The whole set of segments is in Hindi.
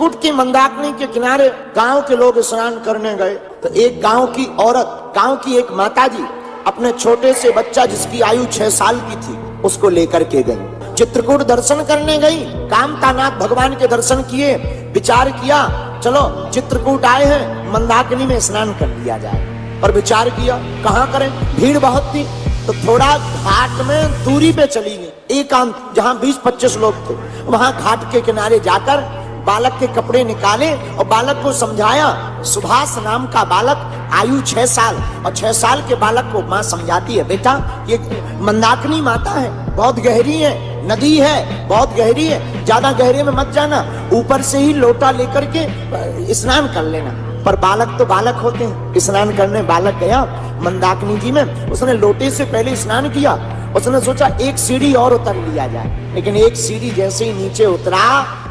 चित्रकूट की मंदाकिनी के किनारे गांव के लोग स्नान करने गए तो एक गांव की औरत, गांव की एक माताजी अपने छोटे से बच्चा जिसकी आयु 6 साल की थी उसको लेकर के गई। चित्रकूट दर्शन करने गई, कामतानाथ भगवान के दर्शन किए, विचार किया चलो चित्रकूट आए हैं मंदाकिनी में स्नान कर लिया जाए। और विचार किया कहाँ करें, भीड़ बहुत थी तो थोड़ा घाट में दूरी पे चली गई, एकांत जहां 20-25 लोग थे, वहां घाट के किनारे जाकर बालक के कपड़े निकाले और बालक को समझाया। सुभाष नाम का बालक, आयु 6 साल, और 6 साल के बालक को माँ समझाती है बेटा ये मंदाकिनी माता है, बहुत गहरी है, नदी है बहुत गहरी है, ज्यादा गहरे में मत जाना, ऊपर से ही लोटा लेकर के स्नान कर लेना। पर बालक तो बालक होते हैं, स्नान करने बालक गया मंदाकिनी जी में, उसने लोटे से पहले स्नान किया, उसने सोचा एक सीढ़ी और उतर लिया जाए, लेकिन एक सीढ़ी जैसे ही नीचे उतरा,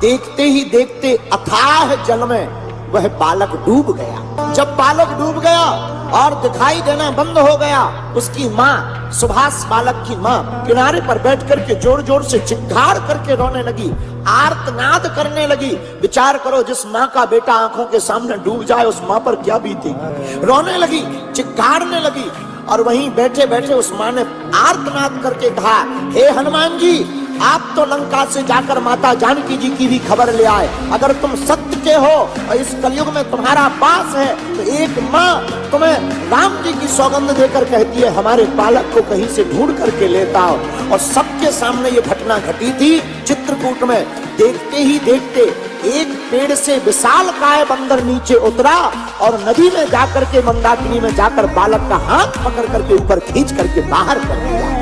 देखते ही देखते अथाह जल में वह बालक डूब गया। जब बालक डूब गया और दिखाई देना बंद हो गया, उसकी माँ, सुभाष बालक की माँ किनारे पर बैठ करके जोर जोर से चिल्लाड़ करके रोने लगी, आर्तनाद करने लगी। विचार करो जिस माँ का बेटा आंखों के सामने डूब जाए उस माँ पर क्या बीतेगी। रोने लगी, चिल्लाड़ने लगी, और वहीं बैठे बैठे उस माँ ने आर्तनाद करके कहा, हे हनुमान जी आप तो लंका से जाकर माता जानकी जी की भी खबर ले आए, अगर तुम सत्य के हो और इस कलयुग में तुम्हारा पास है तो एक माँ तुम्हें राम जी की सौगंध देकर कहती है हमारे बालक को कहीं से ढूंढ करके लेता हो। और सबके सामने ये घटना घटी थी चित्रकूट में। देखते ही देखते एक पेड़ से विशाल काय बंदर नीचे उतरा और नदी में जाकर के मंदाकिनी में जाकर बालक का हाथ पकड़ करके ऊपर खींच करके बाहर कर दिया।